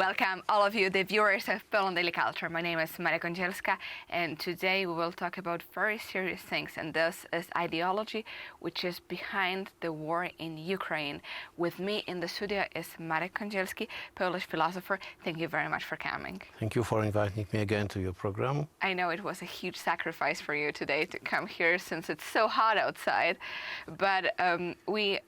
Welcome, all of you, the viewers of Poland Daily Culture. My name is Maria Kądzielska, and today we will talk about very serious things, and this is ideology, which is behind the war in Ukraine. With me in the studio is Marek Kądzielski, Polish philosopher. Thank you very much for coming. Thank you for inviting me again to your program. I know it was a huge sacrifice for you today to come here since it's so hot outside, but we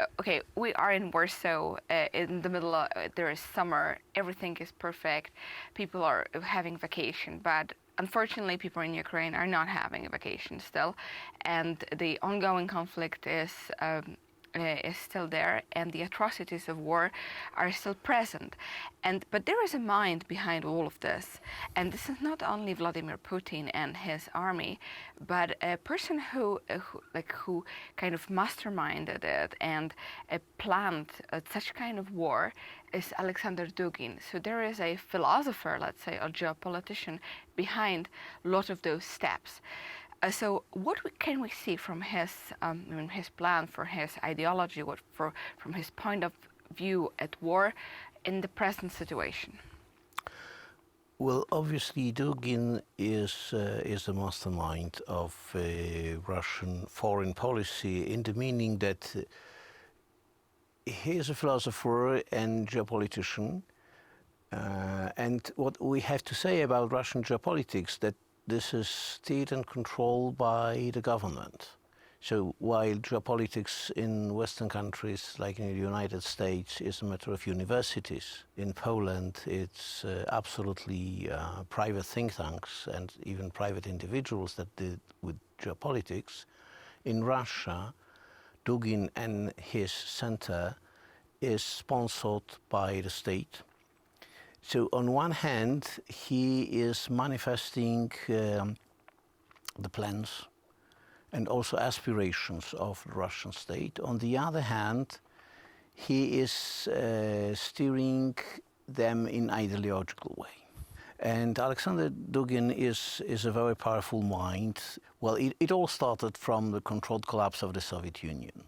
are in Warsaw in the middle of, there is summer, everything is perfect, people are having vacation, but unfortunately people in Ukraine are not having a vacation still, and the ongoing conflict is still there, and the atrocities of war are still present. But there is a mind behind all of this, and this is not only Vladimir Putin and his army, but a person who kind of masterminded it and planned such kind of war is Alexander Dugin. So there is a philosopher, let's say, a geopolitician behind a lot of those steps. So what can we see from his plan, for his ideology, from his point of view at war in the present situation? Well, obviously Dugin is the mastermind of Russian foreign policy, in the meaning that he is a philosopher and geopolitician. And what we have to say about Russian geopolitics, that this is steered and controlled by the government. So while geopolitics in Western countries, like in the United States, is a matter of universities, in Poland it's absolutely private think tanks and even private individuals that deal with geopolitics. In Russia, Dugin and his center is sponsored by the state. So on one hand, he is manifesting the plans and also aspirations of the Russian state. On the other hand, he is steering them in ideological way. And Alexander Dugin is a very powerful mind. Well, it all started from the controlled collapse of the Soviet Union.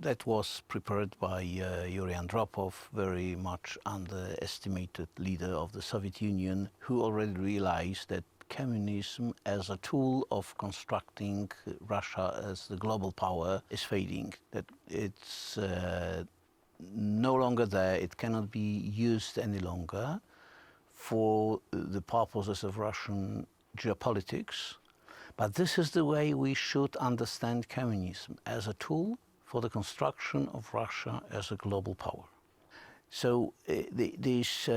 That was prepared by Yuri Andropov, very much underestimated leader of the Soviet Union, who already realized that communism as a tool of constructing Russia as the global power is fading, that it's no longer there, it cannot be used any longer for the purposes of Russian geopolitics. But this is the way we should understand communism, as a tool for the construction of Russia as a global power. So this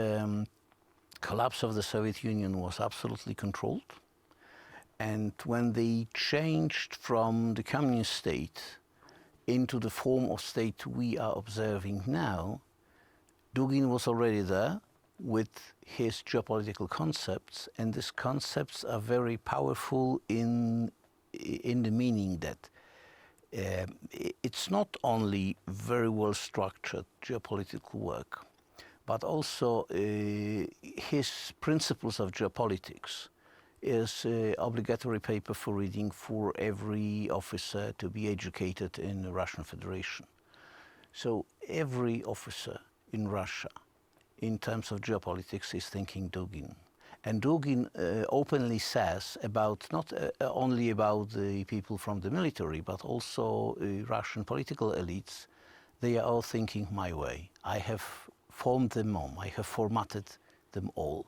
collapse of the Soviet Union was absolutely controlled. And when they changed from the communist state into the form of state we are observing now, Dugin was already there with his geopolitical concepts, and these concepts are very powerful in the meaning that it's not only very well structured geopolitical work, but also his principles of geopolitics is obligatory paper for reading for every officer to be educated in the Russian Federation. So every officer in Russia, in terms of geopolitics, is thinking Dugin. And Dugin openly says about not only about the people from the military, but also Russian political elites, they are all thinking my way. I have formed them all, I have formatted them all.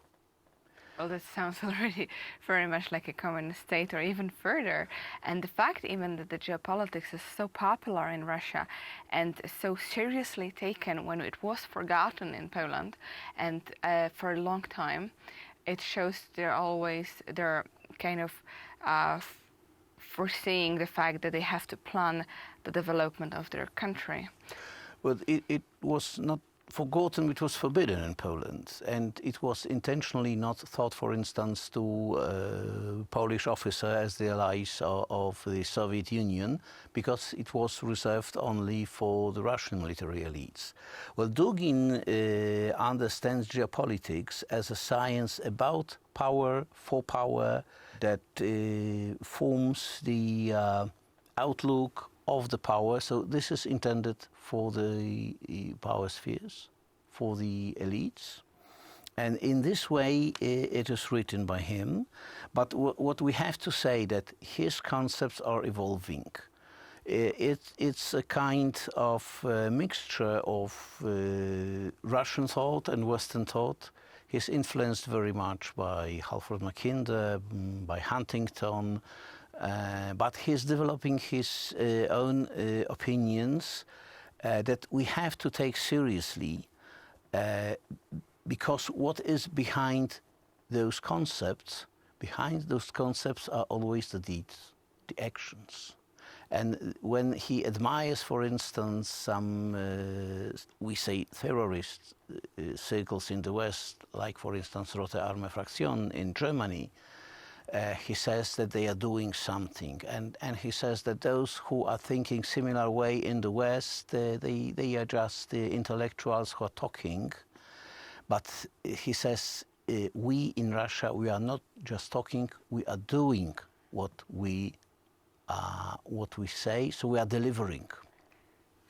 Well, that sounds already very much like a communist state, or even further. And the fact even that the geopolitics is so popular in Russia and so seriously taken when it was forgotten in Poland and for a long time, it shows they're kind of foreseeing the fact that they have to plan the development of their country. Well, it was not forgotten, it was forbidden in Poland, and it was intentionally not thought, for instance, to Polish officers as the allies of the Soviet Union, because it was reserved only for the Russian military elites. Well, Dugin understands geopolitics as a science about power, for power, that forms the outlook of the power. So this is intended for the power spheres, for the elites. And in this way, it is written by him. But what we have to say that his concepts are evolving. It's a kind of mixture of Russian thought and Western thought. He's influenced very much by Halford Mackinder, by Huntington, but he's developing his own opinions that we have to take seriously, because what is behind those concepts? Behind those concepts are always the deeds, the actions. And when he admires, for instance, some, we say, terrorist circles in the West, like, for instance, Rote Armee Fraktion in Germany, he says that they are doing something. And he says that those who are thinking similar way in the West, they are just intellectuals who are talking. But he says, we in Russia, we are not just talking, we are doing what we say, so we are delivering.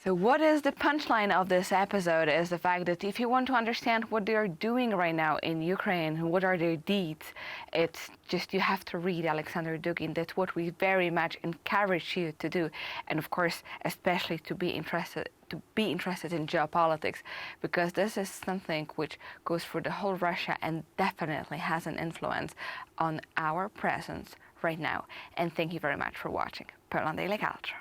So what is the punchline of this episode is the fact that if you want to understand what they are doing right now in Ukraine, what are their deeds, it's just you have to read Alexander Dugin. That's what we very much encourage you to do. And of course, especially to be interested in geopolitics, because this is something which goes through the whole Russia and definitely has an influence on our presence right now. And thank you very much for watching Pearl on Daily Culture.